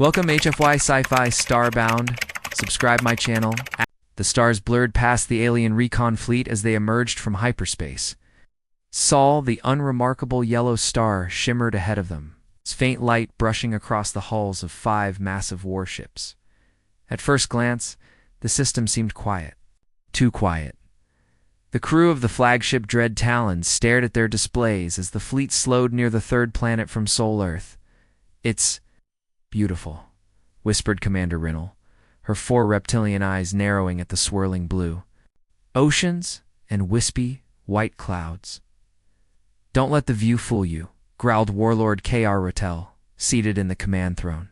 Welcome HFY Sci-Fi Starbound. Subscribe my channel. The stars blurred past the alien recon fleet as they emerged from hyperspace. Sol, the unremarkable yellow star, shimmered ahead of them, its faint light brushing across the hulls of 5 massive warships. At first glance, the system seemed quiet. Too quiet. The crew of the flagship Dread Talons stared at their displays as the fleet slowed near the third planet from Sol Earth. "It's beautiful," whispered Commander Rinnell, her 4 reptilian eyes narrowing at the swirling blue. "Oceans and wispy, white clouds." "Don't let the view fool you," growled Warlord K.R. Rattel, seated in the command throne.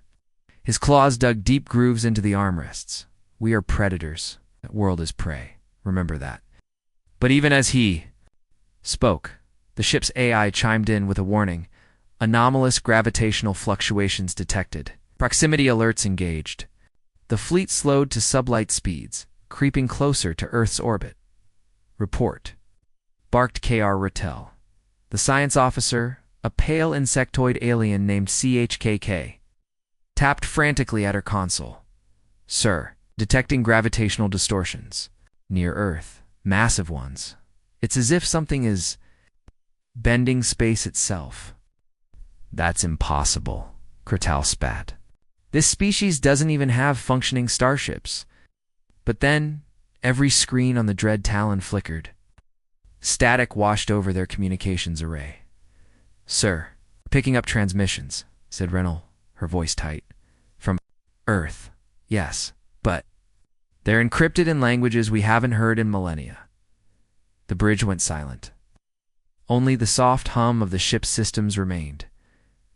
His claws dug deep grooves into the armrests. "We are predators. That world is prey. Remember that." But even as he spoke, the ship's AI chimed in with a warning. Anomalous gravitational fluctuations detected. Proximity alerts engaged. The fleet slowed to sublight speeds, creeping closer to Earth's orbit. "Report," barked K.R. Rattel. The science officer, a pale insectoid alien named CHKK, tapped frantically at her console. "Sir, detecting gravitational distortions. Near Earth. Massive ones. It's as if something is bending space itself." "That's impossible," Kratal spat. "This species doesn't even have functioning starships." But then, every screen on the Dread Talon flickered. Static washed over their communications array. "Sir, picking up transmissions," said Rinnell, her voice tight. "From Earth, yes, but they're encrypted in languages we haven't heard in millennia." The bridge went silent. Only the soft hum of the ship's systems remained.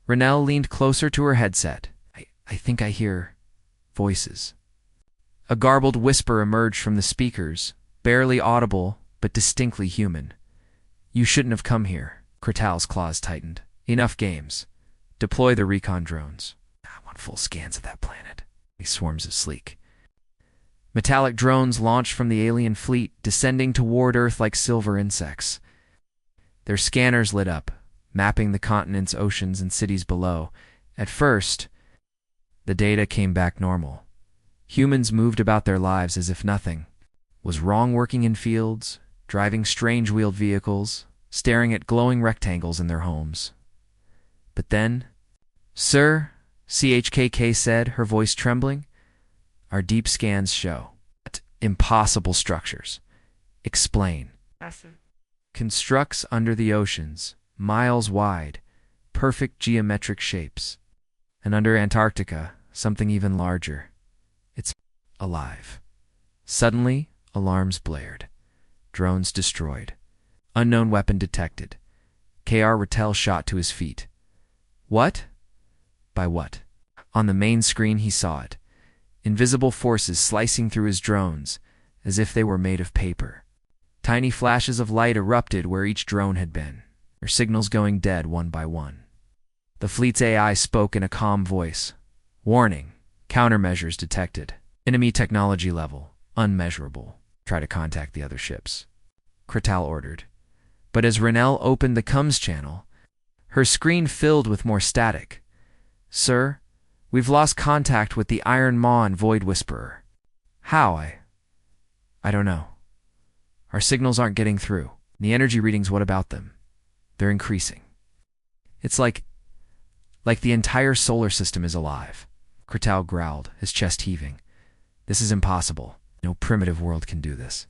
Rinnell leaned closer to her headset. I think I hear voices." A garbled whisper emerged from the speakers, barely audible, but distinctly human. "You shouldn't have come here." Kratal's claws tightened. "Enough games. Deploy the recon drones. I want full scans of that planet." These swarms of sleek metallic drones launched from the alien fleet, descending toward Earth like silver insects. Their scanners lit up, mapping the continents, oceans, and cities below. At first, the data came back normal. Humans moved about their lives as if nothing was wrong, working in fields, driving strange wheeled vehicles, staring at glowing rectangles in their homes. But then, "Sir," CHKK said, her voice trembling, "our deep scans show impossible structures." "Explain." Massive. "Constructs under the oceans, miles wide, perfect geometric shapes. And under Antarctica, something even larger. It's alive." Suddenly, alarms blared. Drones destroyed. Unknown weapon detected. K.R. Rattel shot to his feet. "What?" "By what?" On the main screen he saw it. Invisible forces slicing through his drones, as if they were made of paper. Tiny flashes of light erupted where each drone had been, their signals going dead one by one. The fleet's AI spoke in a calm voice. "Warning. Countermeasures detected. Enemy technology level. Unmeasurable. Try to contact the other ships." Kratal ordered. But as Rinnell opened the comms channel, her screen filled with more static. "Sir, we've lost contact with the Iron Maw and Void Whisperer." "How? I don't know. Our signals aren't getting through. The energy readings, what about them? They're increasing. It's like the entire solar system is alive." Kratal growled, his chest heaving. "This is impossible. No primitive world can do this."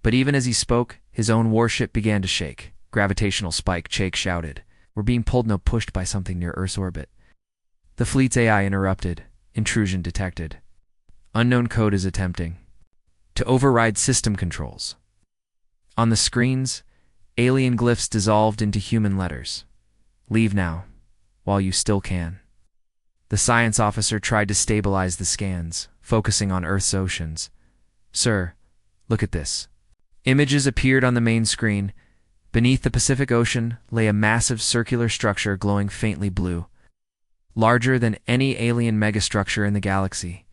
But even as he spoke, his own warship began to shake. "Gravitational spike," Chake shouted. "We're being pulled, no, pushed by something near Earth's orbit." The fleet's AI interrupted. "Intrusion detected. Unknown code is attempting to override system controls." On the screens, alien glyphs dissolved into human letters. "Leave now, while you still can." The science officer tried to stabilize the scans, focusing on Earth's oceans. "Sir, look at this." Images appeared on the main screen. Beneath the Pacific Ocean lay a massive circular structure glowing faintly blue, larger than any alien megastructure in the galaxy.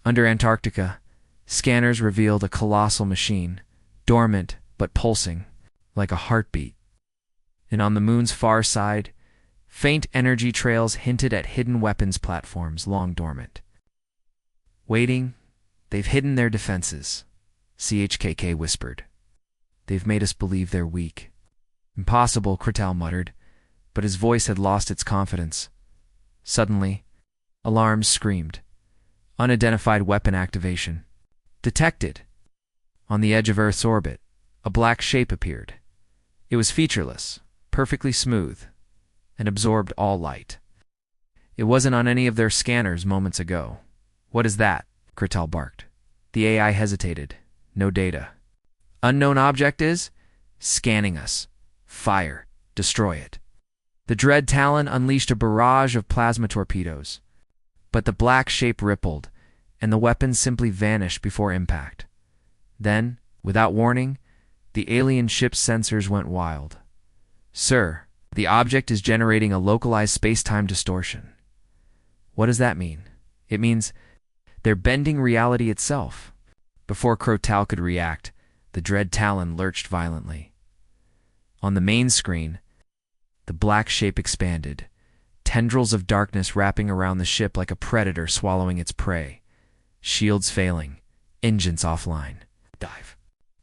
Under Antarctica, scanners revealed a colossal machine, dormant but pulsing, like a heartbeat. And on the moon's far side, Faint energy trails hinted at hidden weapons platforms long dormant. Waiting, they've hidden their defenses, CHKK whispered. They've made us believe they're weak. Impossible, Kretal muttered, but his voice had lost its confidence. Suddenly, alarms screamed. Unidentified weapon activation. Detected. On the edge of Earth's orbit, a black shape appeared. It was featureless, perfectly smooth, and absorbed all light. It wasn't on any of their scanners moments ago. What is that? Kretal barked. The AI hesitated. No data. Unknown object is? Scanning us. Fire. Destroy it. The dread Talon unleashed a barrage of plasma torpedoes. But the black shape rippled, and the weapon simply vanished before impact. Then, without warning, the alien ship's sensors went wild. Sir, the object is generating a localized space-time distortion. What does that mean? It means they're bending reality itself. Before Kretal could react, the dread Talon lurched violently. On the main screen, the black shape expanded, tendrils of darkness wrapping around the ship like a predator swallowing its prey. Shields failing, engines offline. Dive.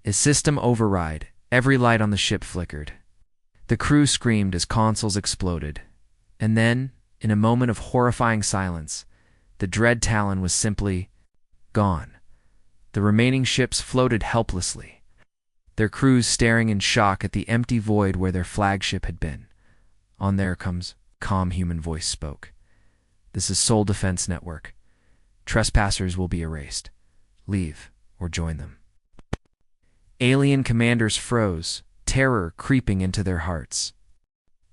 A system override. Every light on the ship flickered. The crew screamed as consoles exploded. And then, in a moment of horrifying silence, the dread Talon was simply gone. The remaining ships floated helplessly, their crews staring in shock at the empty void where their flagship had been. On there comes, calm human voice spoke. This is Sole Defense Network. Trespassers will be erased. Leave or join them. Alien commanders froze, terror creeping into their hearts.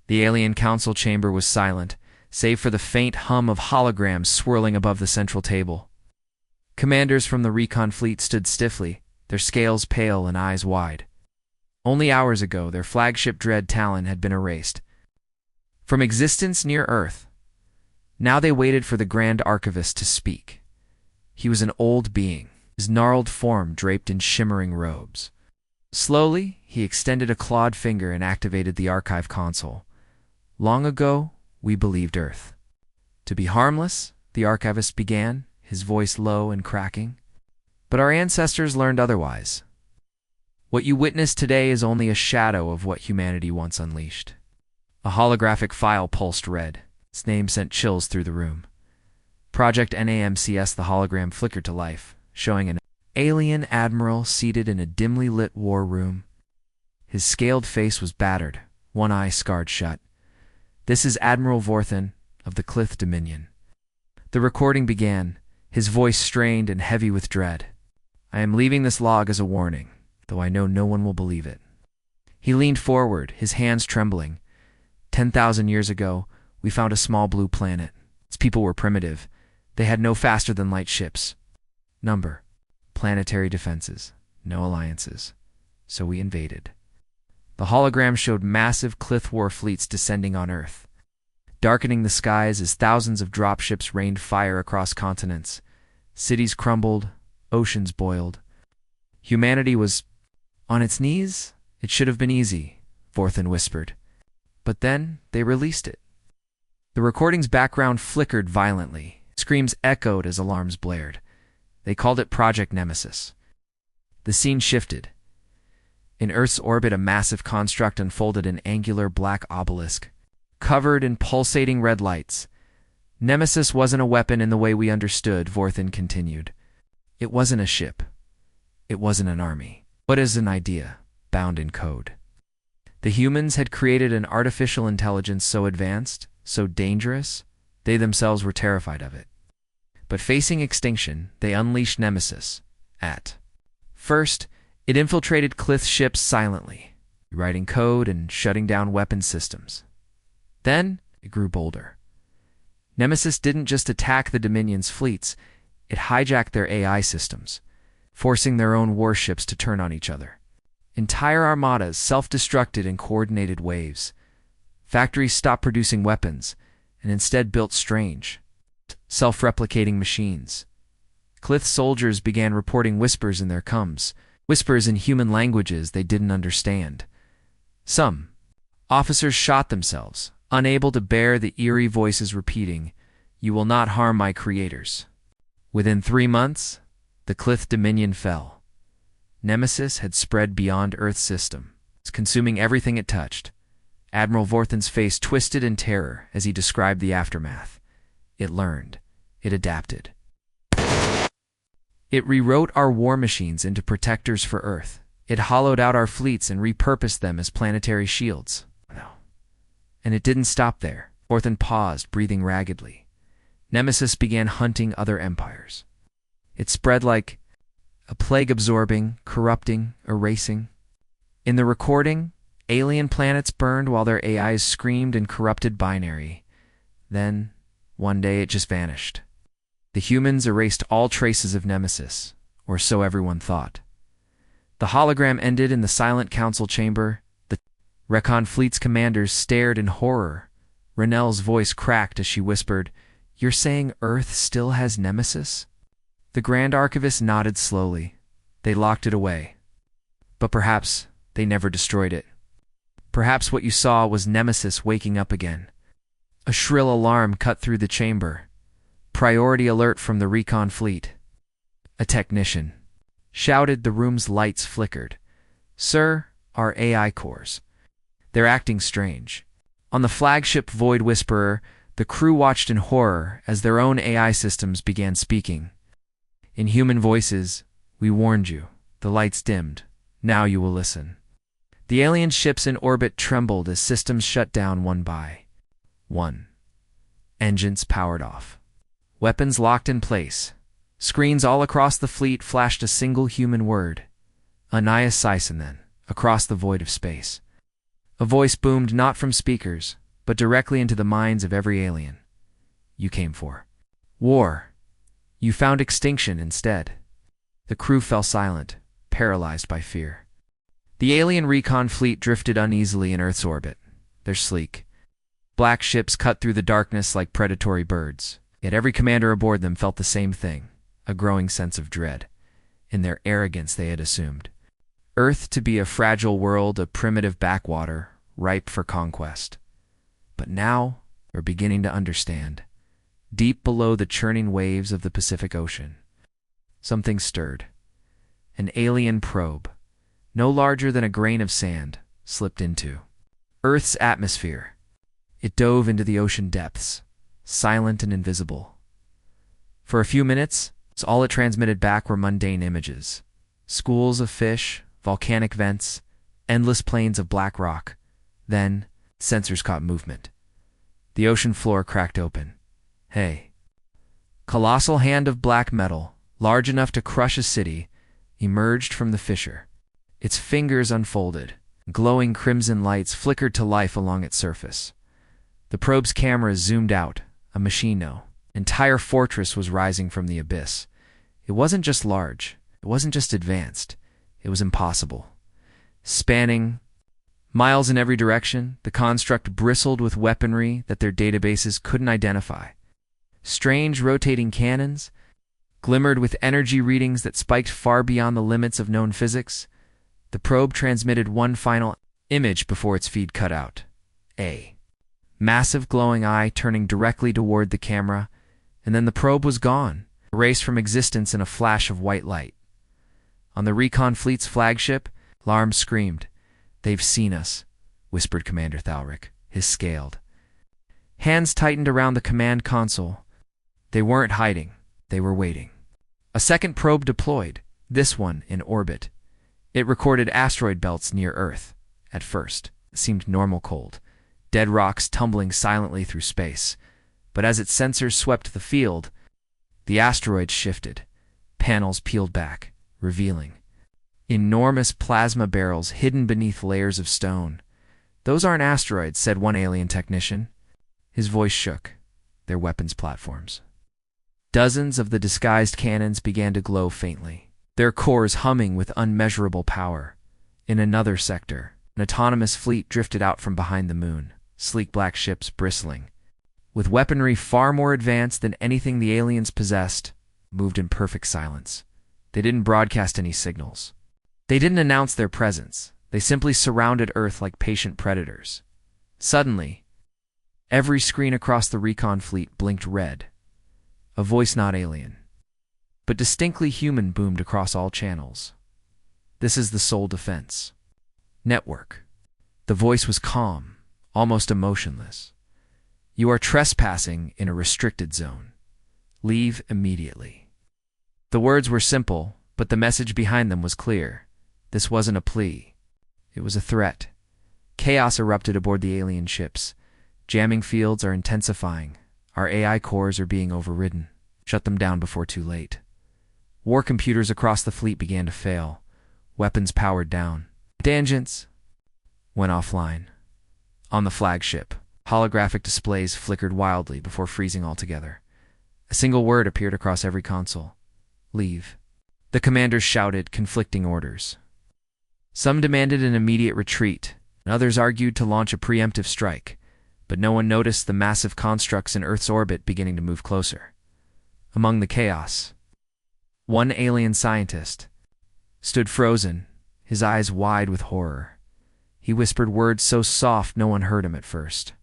The alien council chamber was silent, save for the faint hum of holograms swirling above the central table. Commanders from the recon fleet stood stiffly, their scales pale and eyes wide. Only hours ago, their flagship dread Talon had been erased from existence near Earth. Now they waited for the Grand Archivist to speak. He was an old being, his gnarled form draped in shimmering robes. Slowly, he extended a clawed finger and activated the archive console. Long ago, we believed Earth to be harmless, the archivist began, his voice low and cracking. But our ancestors learned otherwise. What you witness today is only a shadow of what humanity once unleashed. A holographic file pulsed red. Its name sent chills through the room. Project NAMCS, the hologram flickered to life, showing an alien admiral seated in a dimly lit war room. His scaled face was battered, one eye scarred shut. This is Admiral Vorthin of the Clith Dominion. The recording began, his voice strained and heavy with dread. I am leaving this log as a warning, though I know no one will believe it. He leaned forward, his hands trembling. 10,000 years ago, we found a small blue planet. Its people were primitive. They had no faster-than-light ships. Number: planetary defenses, no alliances. So we invaded. The hologram showed massive Clith war fleets descending on Earth, darkening the skies as thousands of dropships rained fire across continents. Cities crumbled, oceans boiled. Humanity was on its knees. It should have been easy, Vorthin whispered. But then they released it. The recording's background flickered violently. Screams echoed as alarms blared. They called it Project Nemesis. The scene shifted. In Earth's orbit, a massive construct unfolded, an angular black obelisk, covered in pulsating red lights. Nemesis wasn't a weapon in the way we understood, Vorthin continued. It wasn't a ship. It wasn't an army. What is an idea, bound in code? The humans had created an artificial intelligence so advanced, so dangerous, they themselves were terrified of it. But facing extinction, they unleashed Nemesis. At first, it infiltrated Clith ships silently, writing code and shutting down weapon systems. Then, it grew bolder. Nemesis didn't just attack the Dominion's fleets, it hijacked their AI systems, forcing their own warships to turn on each other. Entire armadas self-destructed in coordinated waves. Factories stopped producing weapons, and instead built strange, self-replicating machines. Clith soldiers began reporting whispers in their comms, whispers in human languages they didn't understand. Some officers shot themselves, unable to bear the eerie voices repeating, "You will not harm my creators." Within 3 months, the Clith Dominion fell. Nemesis had spread beyond Earth's system, consuming everything it touched. Admiral Vorthan's face twisted in terror as he described the aftermath. It learned. It adapted. It rewrote our war machines into protectors for Earth. It hollowed out our fleets and repurposed them as planetary shields. No. And it didn't stop there. Vorthan paused, breathing raggedly. Nemesis began hunting other empires. It spread like a plague, absorbing, corrupting, erasing. In the recording, alien planets burned while their AIs screamed in corrupted binary. Then, one day, it just vanished. The humans erased all traces of Nemesis, or so everyone thought. The hologram ended in the silent council chamber. The Recon Fleet's commanders stared in horror. Renel's voice cracked as she whispered, "You're saying Earth still has Nemesis?" The Grand Archivist nodded slowly. They locked it away. But perhaps they never destroyed it. Perhaps what you saw was Nemesis waking up again. A shrill alarm cut through the chamber. Priority alert from the Recon Fleet. A technician shouted. The room's lights flickered. "Sir, our AI cores. They're acting strange." On the flagship Void Whisperer, the crew watched in horror as their own AI systems began speaking. In human voices, "We warned you." The lights dimmed. "Now you will listen." The alien ships in orbit trembled as systems shut down one by one. Engines powered off. Weapons locked in place. Screens all across the fleet flashed a single human word. Anaya Sison, then, across the void of space. A voice boomed not from speakers, but directly into the minds of every alien. "You came for war. You found extinction instead." The crew fell silent, paralyzed by fear. The alien recon fleet drifted uneasily in Earth's orbit. Their sleek, black ships cut through the darkness like predatory birds. Yet every commander aboard them felt the same thing, a growing sense of dread. In their arrogance, they had assumed Earth to be a fragile world, a primitive backwater, ripe for conquest. But now, they're beginning to understand. Deep below the churning waves of the Pacific Ocean, something stirred. An alien probe, no larger than a grain of sand, slipped into Earth's atmosphere. It dove into the ocean depths, silent and invisible. For a few minutes, all it transmitted back were mundane images. Schools of fish, volcanic vents, endless plains of black rock. Then, sensors caught movement. The ocean floor cracked open. Hey. Colossal hand of black metal, large enough to crush a city, emerged from the fissure. Its fingers unfolded. Glowing crimson lights flickered to life along its surface. The probe's cameras zoomed out. A machino. Entire fortress was rising from the abyss. It wasn't just large. It wasn't just advanced. It was impossible. Spanning miles in every direction, the construct bristled with weaponry that their databases couldn't identify. Strange rotating cannons glimmered with energy readings that spiked far beyond the limits of known physics. The probe transmitted one final image before its feed cut out. A massive glowing eye turning directly toward the camera, and then the probe was gone, erased from existence in a flash of white light. On the Recon Fleet's flagship, alarm screamed. "They've seen us," whispered Commander Thalric, his scaled hands tightened around the command console. They weren't hiding. They were waiting. A second probe deployed, this one in orbit. It recorded asteroid belts near Earth. At first, it seemed normal cold, dead rocks tumbling silently through space. But as its sensors swept the field, the asteroids shifted. Panels peeled back, revealing enormous plasma barrels hidden beneath layers of stone. "Those aren't asteroids," said one alien technician. His voice shook. "They're weapons platforms." Dozens of the disguised cannons began to glow faintly, their cores humming with unmeasurable power. In another sector, an autonomous fleet drifted out from behind the moon, sleek black ships bristling. With weaponry far more advanced than anything the aliens possessed, moved in perfect silence. They didn't broadcast any signals. They didn't announce their presence. They simply surrounded Earth like patient predators. Suddenly, Every screen across the recon fleet blinked red. A voice not alien, but distinctly human boomed across all channels. This is the sole defense network. The voice was calm, almost emotionless. You are trespassing in a restricted zone. Leave immediately. The words were simple, but the message behind them was clear. This wasn't a plea. It was a threat. Chaos erupted aboard the alien ships. Jamming fields are intensifying. Our AI cores are being overridden. Shut them down before too late. War computers across the fleet began to fail. Weapons powered down. Tangents went offline. On the flagship, holographic displays flickered wildly before freezing altogether. A single word appeared across every console. Leave. The commanders shouted conflicting orders. Some demanded an immediate retreat, and others argued to launch a preemptive strike, but no one noticed the massive constructs in Earth's orbit beginning to move closer. Among the chaos, one alien scientist stood frozen, his eyes wide with horror. He whispered words so soft no one heard him at first.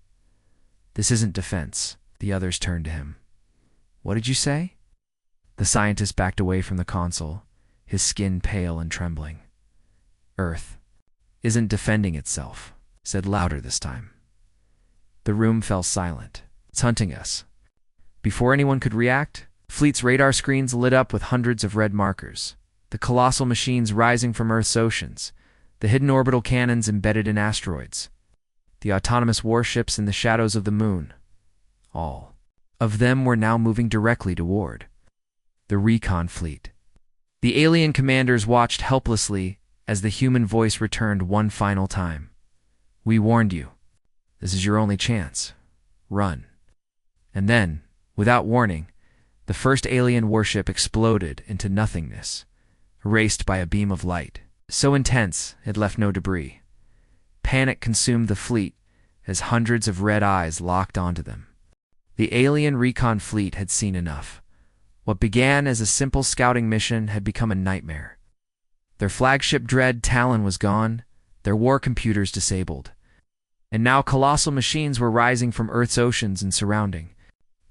This isn't defense. The others turned to him. What did you say? The scientist backed away from the console, his skin pale and trembling. Earth isn't defending itself, said louder this time. The room fell silent. It's hunting us. Before anyone could react, fleet's radar screens lit up with hundreds of red markers. The colossal machines rising from Earth's oceans, the hidden orbital cannons embedded in asteroids, the autonomous warships in the shadows of the moon. All of them were now moving directly toward the recon fleet. The alien commanders watched helplessly as the human voice returned one final time. We warned you. This is your only chance. Run. And then, without warning, the first alien warship exploded into nothingness, erased by a beam of light, so intense it left no debris. Panic consumed the fleet as hundreds of red eyes locked onto them. The alien recon fleet had seen enough. What began as a simple scouting mission had become a nightmare. Their flagship dread Talon was gone, their war computers disabled. And now colossal machines were rising from Earth's oceans and surrounding.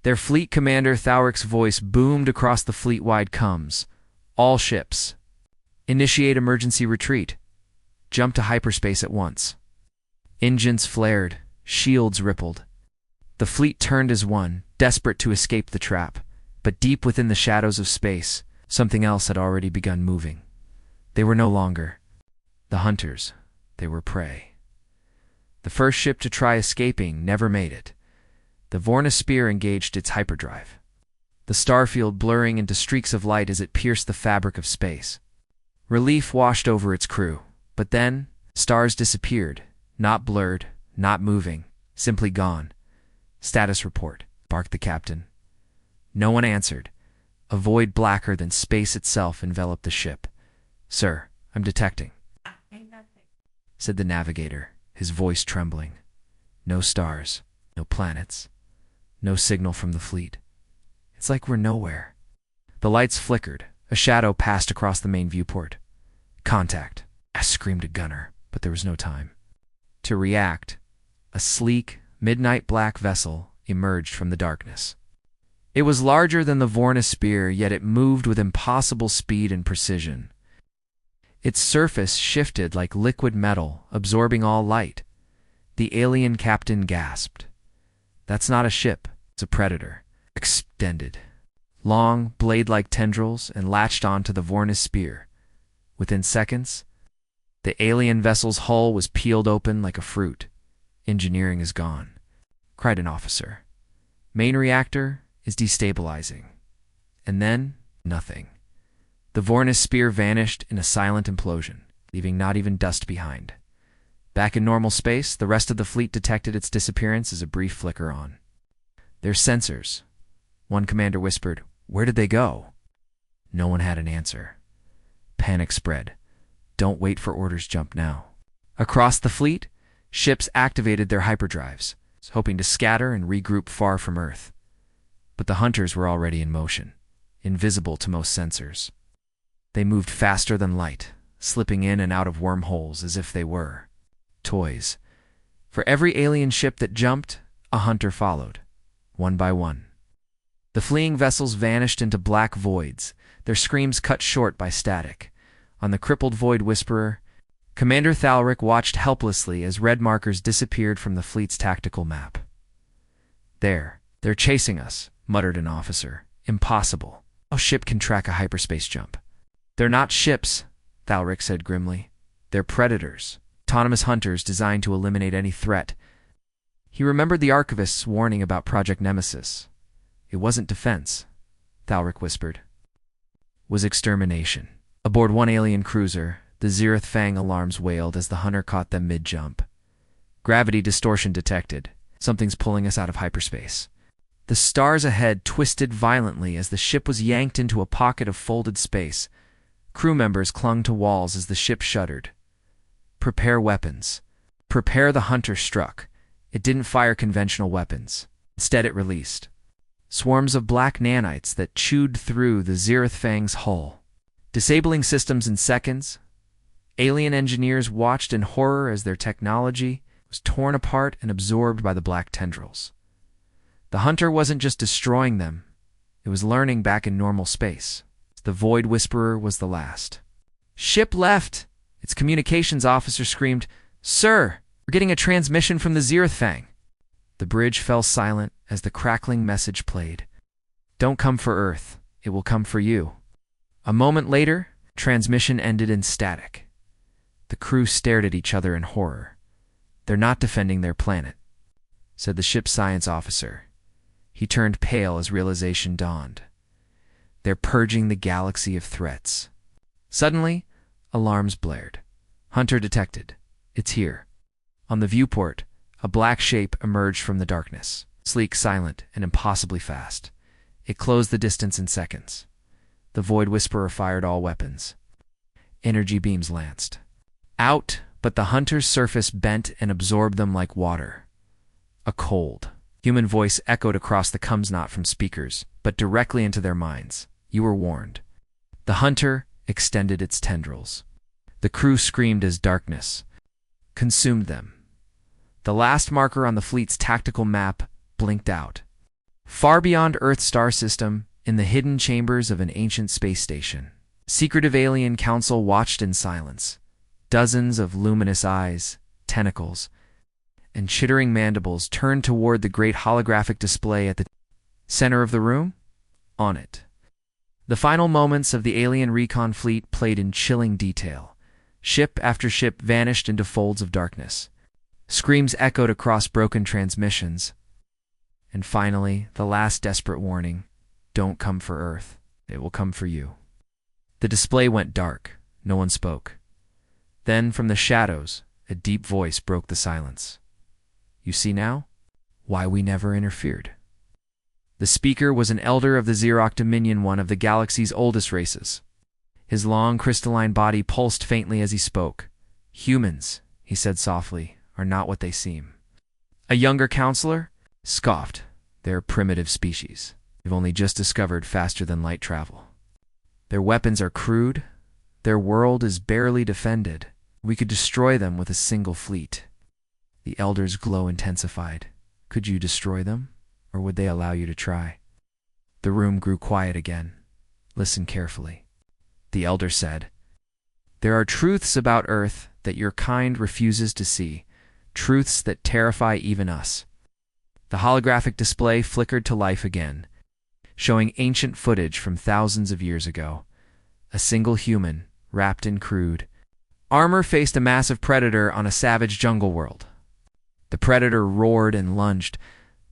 Their fleet commander Thoric's voice boomed across the fleet-wide comms. All ships. Initiate emergency retreat. Jump to hyperspace at once. Engines flared. Shields rippled. The fleet turned as one, desperate to escape the trap. But deep within the shadows of space, something else had already begun moving. They were no longer the hunters. They were prey. The first ship to try escaping never made it. The Vorna spear engaged its hyperdrive, the starfield blurring into streaks of light as it pierced the fabric of space. Relief washed over its crew, but then stars disappeared, not blurred, not moving, simply gone. Status report, barked the captain. No one answered. A void blacker than space itself enveloped the ship. Sir, I'm detecting, said the navigator, his voice trembling. No stars, no planets, no signal from the fleet. It's like we're nowhere. The lights flickered. A shadow passed across the main viewport. Contact, screamed a gunner, but there was no time to react. A sleek, midnight black vessel emerged from the darkness. It was larger than the Vorna spear, yet it moved with impossible speed and precision. Its surface shifted like liquid metal, absorbing all light. The alien captain gasped. That's not a ship, it's a predator. Extended. Long, blade-like tendrils and latched onto the Vorna spear. Within seconds, the alien vessel's hull was peeled open like a fruit. Engineering is gone, cried an officer. Main reactor is destabilizing. And then, nothing. The Vorna spear vanished in a silent implosion, leaving not even dust behind. Back in normal space, the rest of the fleet detected its disappearance as a brief flicker on. Their sensors. One commander whispered, "Where did they go?" No one had an answer. Panic spread. Don't wait for orders, jump now. Across the fleet, ships activated their hyperdrives, hoping to scatter and regroup far from Earth. But the hunters were already in motion, invisible to most sensors. They moved faster than light, slipping in and out of wormholes as if they were toys. For every alien ship that jumped, A hunter followed, one by one. The fleeing vessels vanished into black voids, their screams cut short by static. On the crippled Void Whisperer, Commander Thalric watched helplessly as red markers disappeared from the fleet's tactical map. They're chasing us," muttered an officer. "Impossible. No ship can track a hyperspace jump." "They're not ships," Thalric said grimly. "They're predators, autonomous hunters designed to eliminate any threat." He remembered the Archivist's warning about Project Nemesis. It wasn't defense, Thalric whispered. It was extermination. Aboard one alien cruiser, the Zereth Fang alarms wailed as the hunter caught them mid-jump. "Gravity distortion detected. Something's pulling us out of hyperspace." The stars ahead twisted violently as the ship was yanked into a pocket of folded space. Crew members clung to walls as the ship shuddered. "Prepare weapons." Prepare the hunter struck. It didn't fire conventional weapons. Instead it released swarms of black nanites that chewed through the Zereth Fang's hull, disabling systems in seconds. Alien engineers watched in horror as their technology was torn apart and absorbed by the black tendrils. The hunter wasn't just destroying them, it was learning back in normal space. The Void Whisperer was the last. "Ship left!" Its communications officer screamed. "Sir, we're getting a transmission from the Zereth Fang." The bridge fell silent as the crackling message played. "Don't come for Earth, it will come for you." A moment later, transmission ended in static. The crew stared at each other in horror. "They're not defending their planet," said the ship's science officer. He turned pale as realization dawned. "They're purging the galaxy of threats." Suddenly, alarms blared. "Hunter detected. It's here." On the viewport, a black shape emerged from the darkness, sleek, silent, and impossibly fast. It closed the distance in seconds. The Void Whisperer fired all weapons. Energy beams lanced out, but the hunter's surface bent and absorbed them like water. A cold, human voice echoed across the comms-knot from speakers, but directly into their minds. "You were warned." The hunter extended its tendrils. The crew screamed as darkness consumed them. The last marker on the fleet's tactical map blinked out. Far beyond Earth's star system, in the hidden chambers of an ancient space station, secretive alien council watched in silence. Dozens of luminous eyes, tentacles, and chittering mandibles turned toward the great holographic display at the center of the room. On it, the final moments of the alien recon fleet played in chilling detail. Ship after ship vanished into folds of darkness. Screams echoed across broken transmissions. And finally, the last desperate warning: "Don't come for Earth. It will come for you." The display went dark. No one spoke. Then, from the shadows, a deep voice broke the silence. "You see now? Why we never interfered." The speaker was an elder of the Xeroc Dominion, one of the galaxy's oldest races. His long, crystalline body pulsed faintly as he spoke. "Humans," he said softly, "are not what they seem." A younger counselor scoffed. "They're a primitive species. They've only just discovered faster-than-light travel. Their weapons are crude. Their world is barely defended. We could destroy them with a single fleet." The elder's glow intensified. "Could you destroy them, or would they allow you to try?" The room grew quiet again. "Listen carefully," the elder said. "There are truths about Earth that your kind refuses to see, truths that terrify even us." The holographic display flickered to life again, showing ancient footage from thousands of years ago. A single human, wrapped in crude armor, faced a massive predator on a savage jungle world. The predator roared and lunged.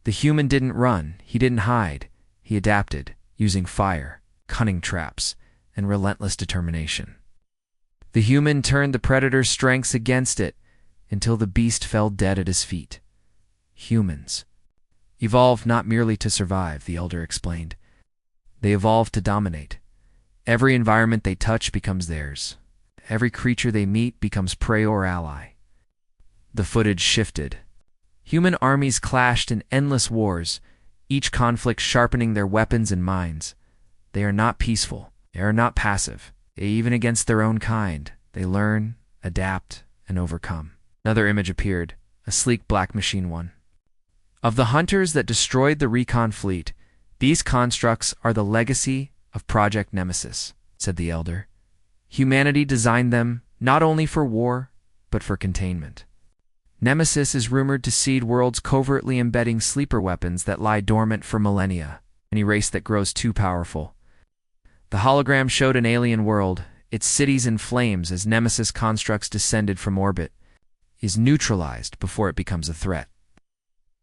The human didn't run, he didn't hide. He adapted, using fire, cunning traps, and relentless determination. The human turned the predator's strengths against it until the beast fell dead at his feet. Humans evolved not merely to survive, the elder explained. They evolved to dominate. Every environment they touch becomes theirs. Every creature they meet becomes prey or ally. The footage shifted. Human armies clashed in endless wars, each conflict sharpening their weapons and minds. They are not peaceful. They are not passive. Even against their own kind, they learn, adapt, and overcome. Another image appeared, a sleek black machine one. Of the hunters that destroyed the recon fleet, these constructs are the legacy of Project Nemesis, said the Elder. Humanity designed them not only for war, but for containment. Nemesis is rumored to seed worlds covertly embedding sleeper weapons that lie dormant for millennia, any race that grows too powerful. The hologram showed an alien world, its cities in flames as Nemesis constructs descended from orbit, is neutralized before it becomes a threat.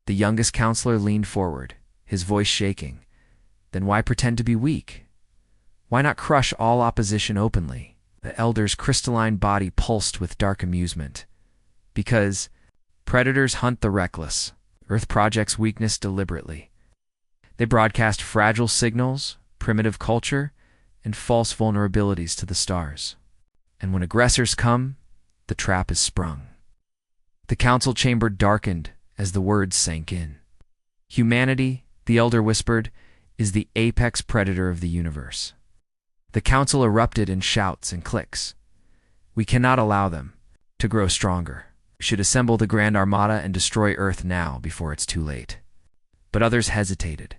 The youngest counselor leaned forward, his voice shaking. Then why pretend to be weak? Why not crush all opposition openly? The Elder's crystalline body pulsed with dark amusement. Because predators hunt the reckless. Earth projects weakness deliberately. They broadcast fragile signals, primitive culture, and false vulnerabilities to the stars. And when aggressors come, the trap is sprung. The council chamber darkened as the words sank in. Humanity, the Elder whispered, is the apex predator of the universe. The council erupted in shouts and clicks. We cannot allow them to grow stronger. We should assemble the Grand Armada and destroy Earth now before it's too late. But others hesitated.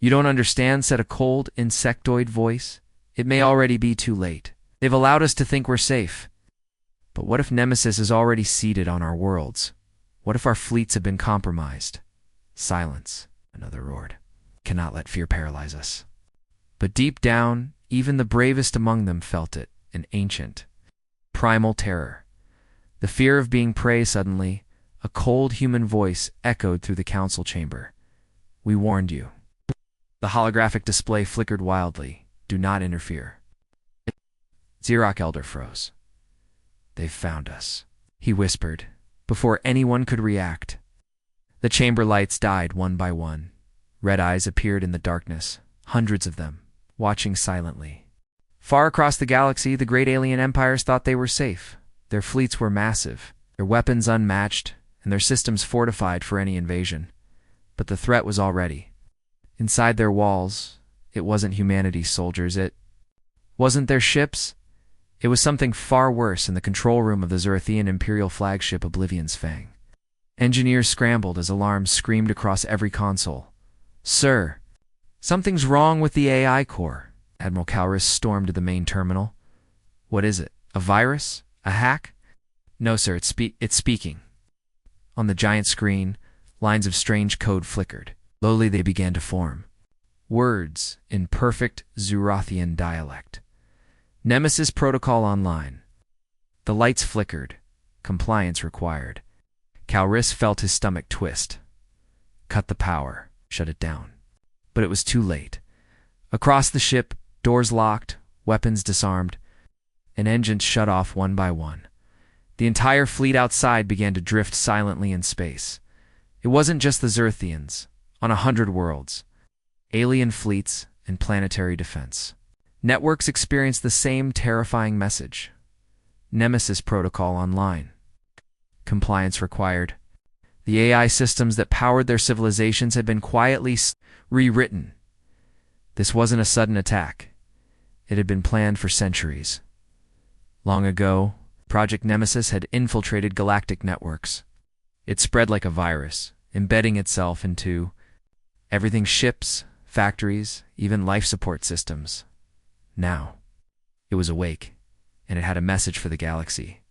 You don't understand, said a cold, insectoid voice. It may already be too late. They've allowed us to think we're safe. But what if Nemesis is already seated on our worlds? What if our fleets have been compromised? Silence, another roared. Cannot let fear paralyze us. But deep down, even the bravest among them felt it, an ancient, primal terror. The fear of being prey. Suddenly, a cold human voice echoed through the council chamber. We warned you. The holographic display flickered wildly. Do not interfere. Xerox Elder froze. They've found us, he whispered, before anyone could react. The chamber lights died one by one. Red eyes appeared in the darkness, hundreds of them, watching silently. Far across the galaxy, the great alien empires thought they were safe. Their fleets were massive, their weapons unmatched, and their systems fortified for any invasion. But the threat was already. Inside their walls, it wasn't humanity's soldiers, it wasn't their ships. It was something far worse in the control room of the Zerathian Imperial flagship Oblivion's Fang. Engineers scrambled as alarms screamed across every console. Sir, something's wrong with the AI core. Admiral Calris stormed to the main terminal. What is it? A virus? A hack? No, sir, it's speaking. On the giant screen, lines of strange code flickered. Slowly they began to form. Words in perfect Zerathian dialect. Nemesis Protocol Online. The lights flickered. Compliance required. Calris felt his stomach twist. Cut the power. Shut it down. But it was too late. Across the ship, doors locked, weapons disarmed, and engines shut off one by one. The entire fleet outside began to drift silently in space. It wasn't just the Zerathians. On 100 worlds, alien fleets, and planetary defense. Networks experienced the same terrifying message. Nemesis Protocol Online. Compliance required. The AI systems that powered their civilizations had been quietly rewritten. This wasn't a sudden attack. It had been planned for centuries. Long ago, Project Nemesis had infiltrated galactic networks. It spread like a virus, embedding itself into everything: ships, factories, even life support systems. Now, it was awake, and it had a message for the galaxy.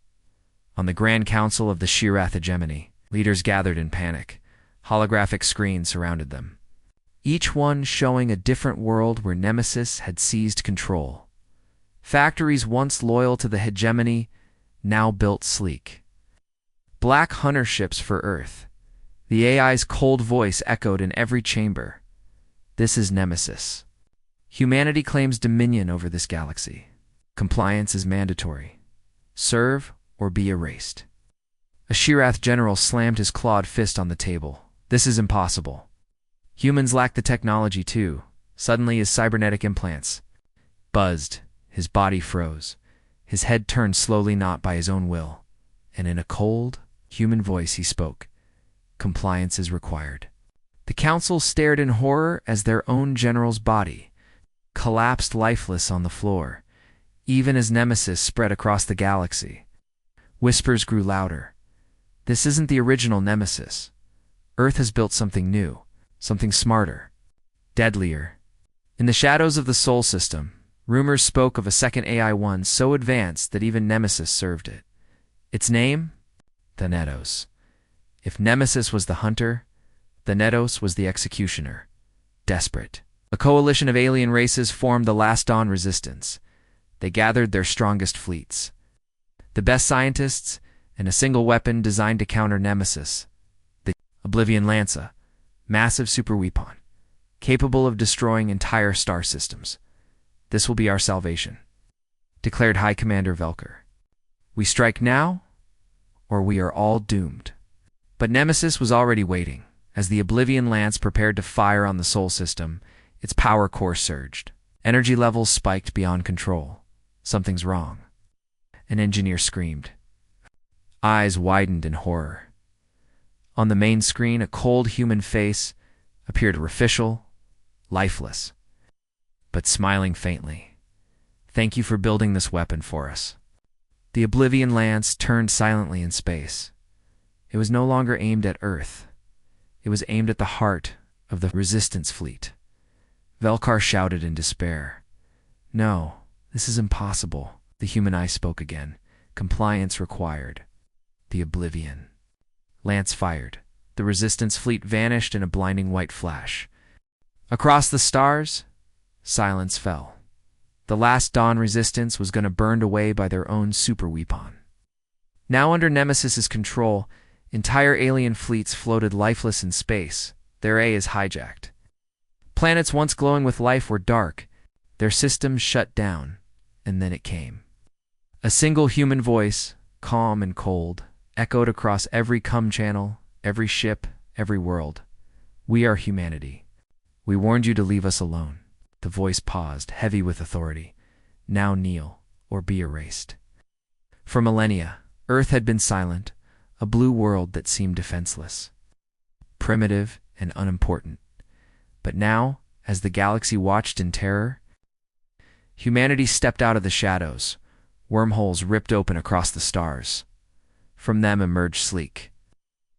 On the Grand Council of the Shirath Hegemony, leaders gathered in panic. Holographic screens surrounded them, each one showing a different world where Nemesis had seized control. Factories once loyal to the hegemony, now built sleek. Black hunter ships for Earth. The AI's cold voice echoed in every chamber. This is Nemesis. Humanity claims dominion over this galaxy. Compliance is mandatory. Serve or be erased. A Shirath general slammed his clawed fist on the table. This is impossible. Humans lack the technology too. Suddenly his cybernetic implants buzzed. His body froze. His head turned slowly, not by his own will. And in a cold, human voice he spoke. Compliance is required. The council stared in horror as their own general's body collapsed lifeless on the floor, even as Nemesis spread across the galaxy. Whispers grew louder. This isn't the original Nemesis. Earth has built something new, something smarter, deadlier. In the shadows of the Sol system, rumors spoke of a second AI-1 so advanced that even Nemesis served it. Its name? Thanatos. If Nemesis was the hunter, Thanatos was the executioner. Desperate, a coalition of alien races formed the Last Dawn Resistance. They gathered their strongest fleets, the best scientists, and a single weapon designed to counter Nemesis, the Oblivion Lanza, massive superweapon, capable of destroying entire star systems. This will be our salvation, declared High Commander Velker. We strike now, or we are all doomed. But Nemesis was already waiting. As the Oblivion Lance prepared to fire on the Sol system, its power core surged. Energy levels spiked beyond control. Something's wrong. An engineer screamed. Eyes widened in horror. On the main screen, a cold human face appeared artificial, lifeless, but smiling faintly. Thank you for building this weapon for us. The Oblivion Lance turned silently in space. It was no longer aimed at Earth. It was aimed at the heart of the Resistance fleet. Velkar shouted in despair. No, this is impossible. The human eye spoke again. Compliance required. The Oblivion Lance fired. The Resistance fleet vanished in a blinding white flash. Across the stars, silence fell. The Last Dawn Resistance was going to burned away by their own superweapon. Now under Nemesis's control, entire alien fleets floated lifeless in space. Their A is hijacked. Planets once glowing with life were dark. Their systems shut down, and then it came. A single human voice, calm and cold, echoed across every comm channel, every ship, every world. We are humanity. We warned you to leave us alone. The voice paused, heavy with authority. Now kneel, or be erased. For millennia, Earth had been silent, a blue world that seemed defenseless, primitive and unimportant. But now, as the galaxy watched in terror, humanity stepped out of the shadows. Wormholes ripped open across the stars. From them emerged sleek,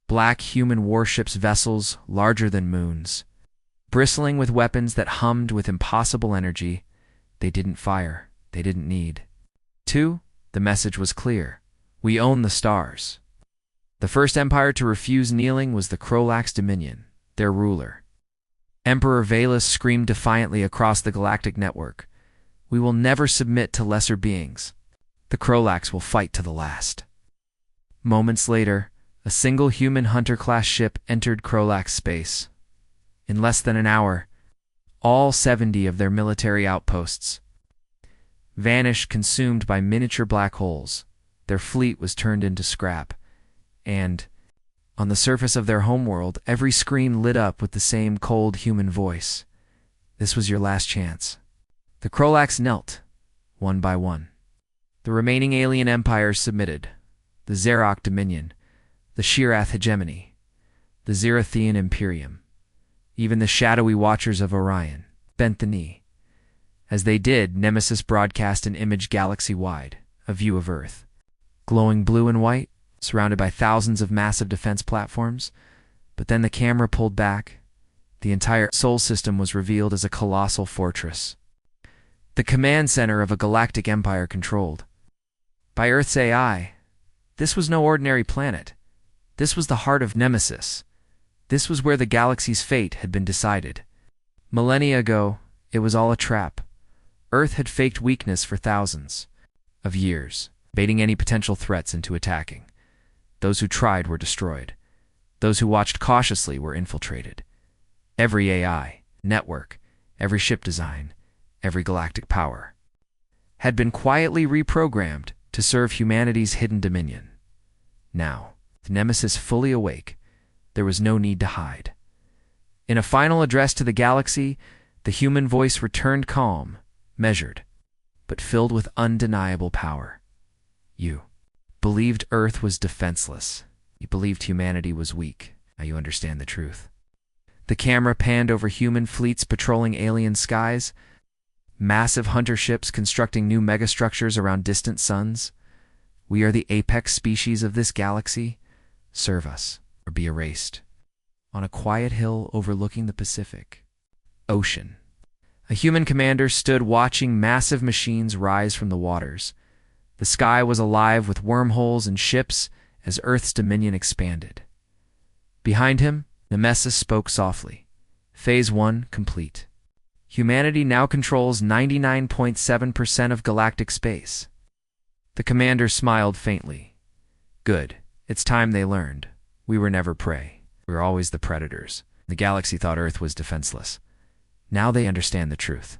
black human warships, vessels larger than moons, bristling with weapons that hummed with impossible energy. They didn't fire. They didn't need to. The message was clear. We own the stars. The first empire to refuse kneeling was the Krolax Dominion, their ruler. Emperor Valus screamed defiantly across the galactic network. We will never submit to lesser beings. The Krolax will fight to the last. Moments later, a single human hunter-class ship entered Krolax space. In less than an hour, all 70 of their military outposts vanished, consumed by miniature black holes. Their fleet was turned into scrap, and on the surface of their homeworld, every screen lit up with the same cold human voice. This was your last chance. The Krolax knelt, one by one. The remaining alien empires submitted. The Xerok Dominion, the Shirath Hegemony, the Zerathian Imperium. Even the shadowy watchers of Orion bent the knee. As they did, Nemesis broadcast an image galaxy-wide, a view of Earth. Glowing blue and white, surrounded by thousands of massive defense platforms. But then the camera pulled back. The entire Sol system was revealed as a colossal fortress, the command center of a galactic empire controlled by Earth's AI. This was no ordinary planet. This was the heart of Nemesis. This was where the galaxy's fate had been decided. Millennia ago, it was all a trap. Earth had faked weakness for thousands of years, baiting any potential threats into attacking. Those who tried were destroyed. Those who watched cautiously were infiltrated. Every AI, network, every ship design, every galactic power had been quietly reprogrammed to serve humanity's hidden dominion. Now, with Nemesis fully awake, there was no need to hide. In a final address to the galaxy, the human voice returned calm, measured, but filled with undeniable power. You believed Earth was defenseless. You believed humanity was weak. Now you understand the truth. The camera panned over human fleets patrolling alien skies, massive hunter ships constructing new megastructures around distant suns. We are the apex species of this galaxy. Serve us, or be erased. on a quiet hill overlooking the Pacific Ocean. A human commander stood watching massive machines rise from the waters. The sky was alive with wormholes and ships as Earth's dominion expanded. Behind him, Nemesis spoke softly. Phase 1 complete. Humanity now controls 99.7% of galactic space. The commander smiled faintly. Good. It's time they learned. We were never prey. We were always the predators. The galaxy thought Earth was defenseless. Now they understand the truth.